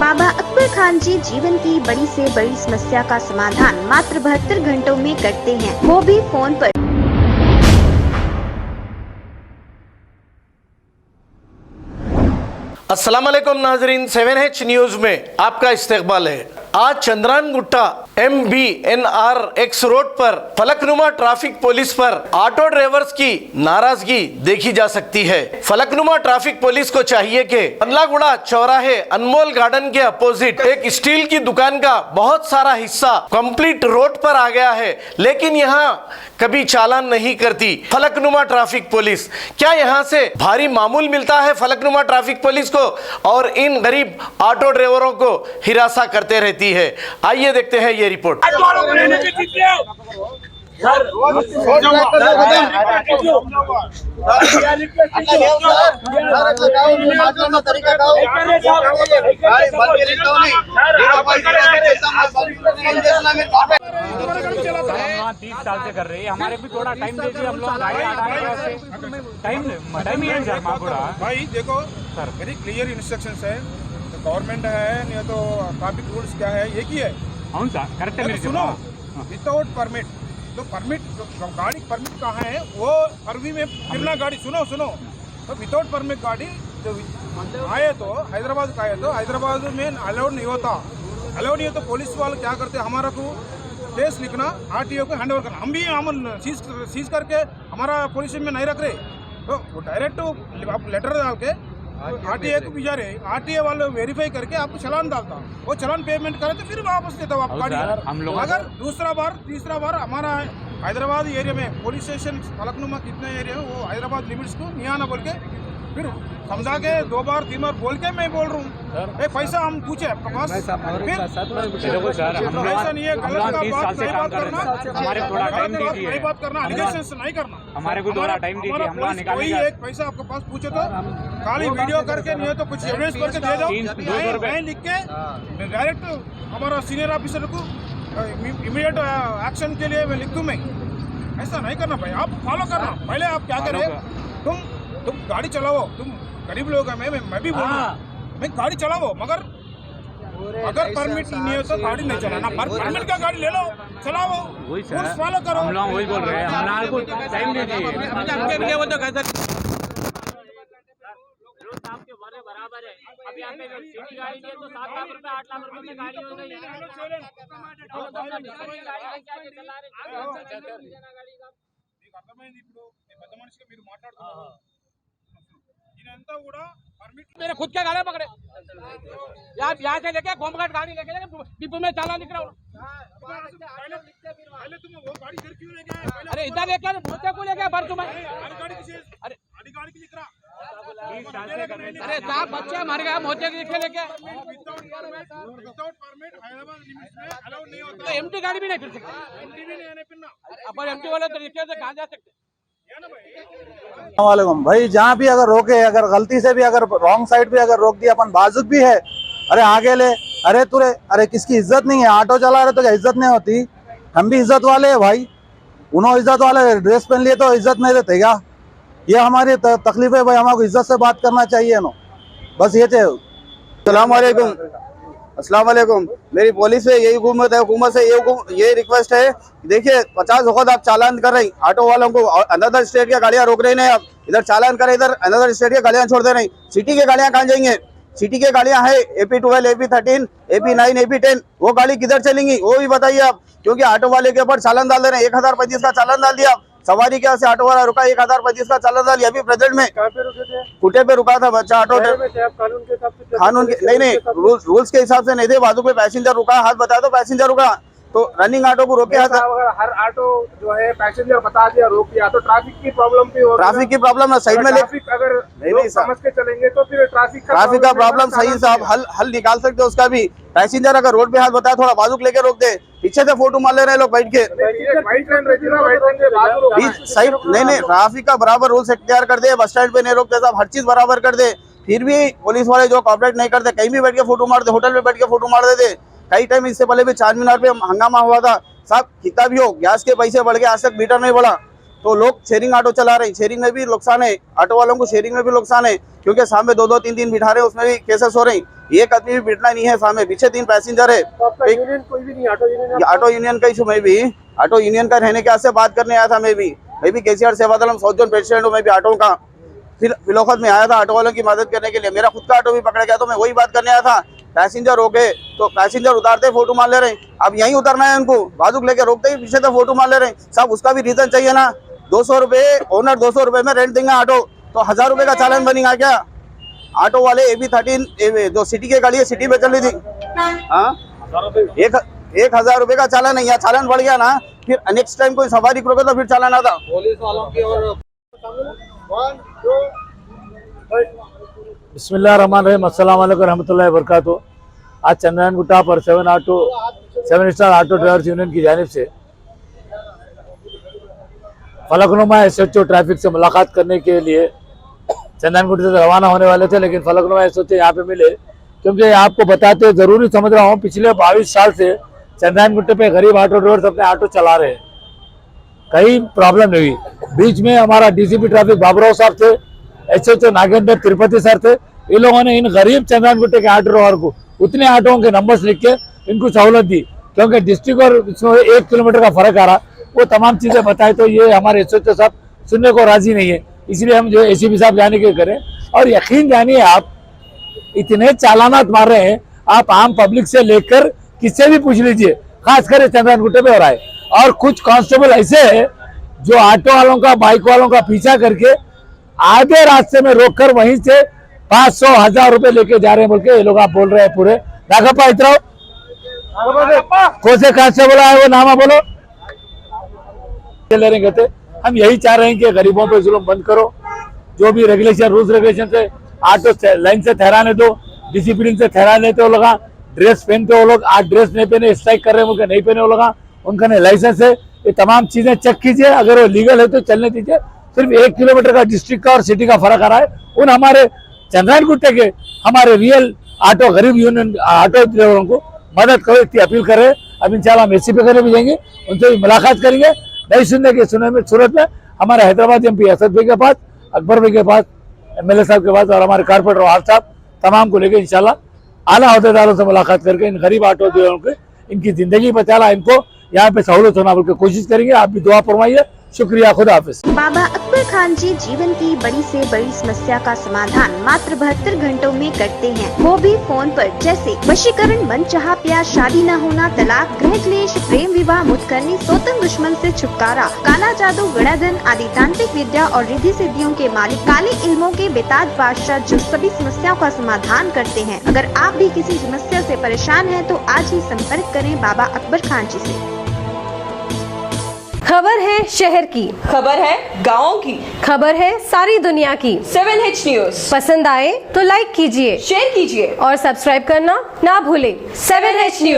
बाबा अकबर खान जी जीवन की बड़ी से बड़ी समस्या का समाधान मात्र 72 घंटों में करते हैं, वो भी फोन पर। अस्सलाम वालेकुम नाजरीन, 7H न्यूज में आपका इस्तकबाल है। आज चंद्रान गुट्टा MBNRX रोड पर फलकनुमा ट्रैफिक पुलिस पर ऑटो ड्राइवर्स की नाराजगी देखी जा सकती है। फलकनुमा ट्रैफिक पुलिस को चाहिए कि अंदलागुड़ा चौराहे अनमोल गार्डन के अपोजिट एक स्टील की दुकान का बहुत सारा हिस्सा कंप्लीट रोड पर आ गया है, लेकिन यहाँ कभी चालान नहीं करती फलकनुमा ट्रैफिक पुलिस। क्या यहाँ से भारी मामूल मिलता है फलकनुमा ट्रैफिक पुलिस को और इन गरीब ऑटो ड्राइवरों को हिरासा करते रहती है। आइए देखते हैं ये रिपोर्ट। हम 30 साल से कर रहे हैं, हमारे भी थोड़ा टाइम दीजिए। हम लोग गाड़ी टाइम ही है सर। भाई देखो सर, वेरी क्लियर इंस्ट्रक्शंस है, गवर्नमेंट है नहीं तो ट्रैफिक रूल्स क्या है ये की है। हाँ सर, करेक्ट है। सुनो, विदाउट परमिट तो परमिट गाड़ी परमिट कहाँ है वो फरवी में फिरना गाड़ी। सुनो तो विदाउट परमिट गाड़ी जो आए तो हैदराबाद का आए तो हैदराबाद में अलाउड नहीं होता। अलाउड नहीं है तो पुलिस वाले क्या करते हैं, हमारा को केस लिखना, RTO को हैंड ओवर करना। हम भी हम सीज करके हमारा पुलिस में नहीं रख रहे, तो वो डायरेक्ट आप लेटर डाल के RTA को भिजा रहे। RTA वाले वेरीफाई करके आपको चलान डालता, वो चलान पेमेंट करे तो फिर वापस देता आप गाड़ी। अगर दूसरा बार तीसरा बार हमारा हैदराबाद एरिया में पुलिस स्टेशन फलकनुमा कितना एरिया है वो हैदराबाद लिमिट्स को नहीं आना बोल के फिर समझा के 2 बार 3 बार बोल के मैं बोल रहा हूँ पैसा हम पूछे आपके पास, फिर ऐसा नहीं है गलत बात करना, हमारे थोड़ा टाइम दीजिए, नहीं बात करना, एलिगेशन नहीं करना। हमारे को थोड़ा टाइम दीजिए, हम लोग निकालेंगे। कोई एक पैसा आपके पास पूछे तो खाली वीडियो करके नहीं है तो कुछ एविडेंस करके दे दो, मैं लिख के डायरेक्ट हमारा सीनियर ऑफिसर को इमीडिएट एक्शन के लिए मैं लिख दूँ। मैं ऐसा नहीं करना भाई, आप फॉलो करना। पहले आप क्या करें, तुम गाड़ी चलाओ, तुम गरीब लोग हैं, मैं भी बोल रहा हूँ, मैं गाड़ी चलाओ, मगर अगर परमिट नहीं है तो गाड़ी नहीं चलाना। परमिट का गाड़ी ले लो, चलाओ, रूल्स फॉलो करो। हम लोग वही बोल रहे हैं, हमारे को टाइम दीजिए। बराबर है। अभी यहाँ पे सिटी गाड़ी दी तो 7 लाख रुपए 8 लाख रुपए में गाड़ी हो गई मेरे खुद के गाड़ी पकड़े, यहाँ से लेके गोमघाट गाड़ी लेके डिपो में चाला निकला। पहले तुम वो गाड़ी इधर क्यों लेके आए? अरे इधर लेके मोते को लेके भर तुम्हें। अरे गाड़ी की लिख रहा। अरे 4 बच्चे मर गए मोते के लेके। विदाउट परमिट हैदराबाद लिमिट्स में अलाउड नहीं होता। तो एमटी गाड़ी भी नहीं फिर सकते, एमटी भी नहीं आने फिरना। अपन एमटी वाले तरीके से कहाँ जा सकते? वालेकुम भाई, जहाँ भी अगर रोके, अगर गलती से भी अगर रॉन्ग साइड भी अगर रोक दिया, अपन बाजुक भी है, अरे आगे ले, अरे तुरे, अरे किसकी इज्जत नहीं है? ऑटो चला रहे तो क्या इज्जत नहीं होती? हम भी इज्जत वाले हैं भाई, उन्होंने इज्जत वाले ड्रेस पहन लिए तो इज्जत नहीं देते क्या? ये हमारी तकलीफ है भाई, हमारे इज्जत से बात करना चाहिए नो, बस ये चाहिए। अस्सलाम वालेकुम। मेरी पुलिस से यही हुकूमत है, हुकूमत से ये रिक्वेस्ट है, देखिए 50 वक्त आप चालान कर रहे हैं ऑटो वालों को, अनदर स्टेट की गाड़ियां रोक रहे हैं, आप इधर चालान करें, इधर अनदर स्टेट की गाड़ियां छोड़ दे रहे हैं। सिटी की गाड़ियां कहाँ जाएंगे? सिटी की गाड़ियां है AP12, AP13, AP9, AP10, वो गाड़ी किधर चलेंगी वो भी बताइए आप, क्योंकि ऑटो वाले के ऊपर चालान डाल दे रहे हैं। 1035 का चालान डाल दिया, सवारी क्या से ऑटो वाला रुका, 1035 का चालान डाल दिया। अभी प्रेजेंट में कुटे पे रुका था बच्चा ऑटो, कानून के नहीं रूल्स के हिसाब से नहीं थे, बाजू पे पैसेंजर रुका, हाथ बताया तो पैसेंजर रुका, तो रनिंग ऑटो को रोके। हर ऑटो जो है पैसेंजर बता दिया रोक दिया तो ट्रैफिक की प्रॉब्लम भी होगी। ट्रैफिक की प्रॉब्लम साइड में अगर नहीं समझ के चलेंगे तो फिर ट्रैफिक का प्रॉब्लम सही से आप हल निकाल सकते हो उसका भी। पैसेंजर अगर रोड पे हाथ बताया थोड़ा बाजू लेके रोक दे, पीछे से फोटो मार ले रहे हैं लोग बैठ के। साइड नहीं, ट्रैफिक का बराबर रूल्स इख्तियार कर दे, बस स्टैंड पे नहीं रोकते साहब, हर चीज बराबर कर दे। फिर भी पुलिस वाले जो कॉपरेट नहीं करते, कहीं भी बैठ के फोटो मार दे, होटल में बैठ के फोटो मार देते। कई टाइम इससे पहले भी 4 मीनार पे हंगामा हुआ था साहब, कितना भी हो गैस के पैसे बढ़ गए, आज तक मीटर नहीं बढ़ा। तो लोग शेयरिंग ऑटो चला रहे हैं, शेयरिंग में भी नुकसान है, ऑटो वालों को शेयरिंग में भी नुकसान है, क्योंकि सामने 2-2 3-3 बिठा रहे हैं, उसमें भी केसेस हो रहे हैं। एक आदमी भी बिठना नहीं है सामने, पीछे 3 पैसेंजर है। तो आपका यूनियन कोई भी नहीं, ऑटो यूनियन? ऑटो यूनियन का इशू, मैं भी ऑटो यूनियन का रहने के आज से बात करने आया था। मैं भी केसीआर सेवादलम साउथ जोन प्रेसिडेंट हूँ। मैं भी ऑटो का फिलौखत में आया था ऑटो वालों की मदद करने के लिए। मेरा खुद का ऑटो भी पकड़ा गया, तो मैं वही बात करने आया था। पैसेंजर हो गए तो पैसेंजर उतारते फोटो मार ले रहे हैं, अब यहीं उतरना है उनको, बाजूक लेके रोकते ही पीछे से फोटो मार ले रहे हैं। सब उसका भी रीजन चाहिए ना। 200 रुपये ओनर 200 रुपये में रेंट देंगे ऑटो, तो 1000 रुपये का चालान बनेगा क्या? ऑटो वाले AB13 जो सिटी की गाड़ी है, सिटी में चल रही थी, हाँ 1000 रुपये का चालान है। यहाँ चालान बढ़ गया ना, फिर नेक्स्ट टाइम कोई सवारी रोके तो फिर चालान आता। पुलिस वालों की और बिस्मिल्लाहिर्रहमानिर्रहीम, अस्सलाम वालेकुम रहमतुल्लाहि व बरकातुहू। आज चंद्रायन गुट्टा पर 7 स्टार ऑटो ड्राइवर्स यूनियन की जानिब से फलकनुमा SHO ट्रैफिक से मुलाकात करने के लिए चंद्रायन गुट्टे से रवाना होने वाले थे, लेकिन फलकनुमा SHO यहाँ पे मिले, क्योंकि आपको बताते हुए ज़रूरी समझ रहा हूँ, पिछले 22 साल से चंद्रायन गुट्टे पे गरीब ऑटो ड्राइवर्स अपने ऑटो चला रहे हैं, कहीं प्रॉब्लम नहीं हुई। बीच में हमारा DCP ट्रैफिक बाबूराव साहब थे, SHO नागेंद्र तिरुपति सर थे। इन लोगों ने इन गरीब चंद्रायन गुट्टे के ऑटो ड्राइवर को उतने ऑटोओं के नंबर्स लिख के इनको सहूलत दी, क्योंकि डिस्ट्रिक्ट और इसमें 1 किलोमीटर का फर्क आ रहा, वो तमाम चीज़ें बताए, तो ये हमारे SHO साहब सुनने को राजी नहीं है। इसलिए हम जो ACP साहब जाने के करें, और यकीन जानिए आप इतने चालानात मार रहे हैं, आप आम पब्लिक से लेकर किससे भी पूछ लीजिए, खासकर चंद्रायन गुट्टे पे हो रहा है। और कुछ कांस्टेबल ऐसे है जो ऑटो वालों का, बाइक वालों का पीछा करके आधे रास्ते में रोककर वहीं से 500-1000 रुपए लेके जा रहे हैं बोल के ये लोग आप बोल रहे हैं पूरे। नागप्पा इतराओ कौन से कांस्टेबल आए वो नामा बोलो ले रहे थे। हम यही चाह रहे हैं कि गरीबों पे जुल्म बंद करो, जो भी रेगुलेशन रूल्स रेगुलेशन से ऑटो लाइन से ठहराने दो, डिसिप्लिन से ठहराने दो, लोग ड्रेस पहनते वो लोग, आज ड्रेस नहीं पहने स्ट्राइक कर रहे हैं, उनके नहीं पहने वो लोग, उनका नहीं लाइसेंस है। ये तमाम चीजें चेक कीजिए, अगर वो लीगल है तो चलने दीजिए। सिर्फ 1 किलोमीटर का डिस्ट्रिक्ट का और सिटी का फर्क आ रहा है। उन हमारे चंद्रायन गुट्टे के हमारे रियल ऑटो गरीब यूनियन ऑटो ड्राइवरों को मदद करो, इतनी अपील कर रहे हैं। अब इंशाल्लाह हम ACP करने भी जाएंगे, उनसे भी मुलाकात करेंगे। नहीं सुनने के सुनने में सूरत में हमारे हैदराबाद MP असद भाई के पास, अकबर भाई के पास, MLA साहब के पास और हमारे कारपोरेटर वाल साहब, तमाम को लेकर इंशाल्लाह आला अहदेदारों से मुलाकात करके इन गरीब ऑटो ड्राइवरों के इनकी जिंदगी बचाना, इनको यहाँ पे सहूलत होना बोल के कोशिश करेंगे। आप भी दुआ फरमाइए। शुक्रिया, खुदा हाफिज। बाबा अकबर खान जी जीवन की बड़ी से बड़ी समस्या का समाधान मात्र 72 घंटों में करते हैं, वो भी फोन पर। जैसे वशीकरण, मनचाहा प्यार, शादी न होना, तलाक, गृह क्लेश, प्रेम विवाह, मुतकरनी, सोतन दुश्मन से छुटकारा, काला जादू, गड़ाधन आदि तांत्रिक विद्या और रिद्धि सिद्धियों के मालिक, काले इल्मों के बेताज बादशाह, जो सभी समस्याओं का समाधान करते हैं। अगर आप भी किसी समस्या से परेशान हैं तो आज ही संपर्क करें बाबा अकबर खान जी से। खबर है शहर की, खबर है गाँव की, खबर है सारी दुनिया की। 7H न्यूज पसंद आए तो लाइक कीजिए, शेयर कीजिए और सब्सक्राइब करना ना भूलें। 7H news.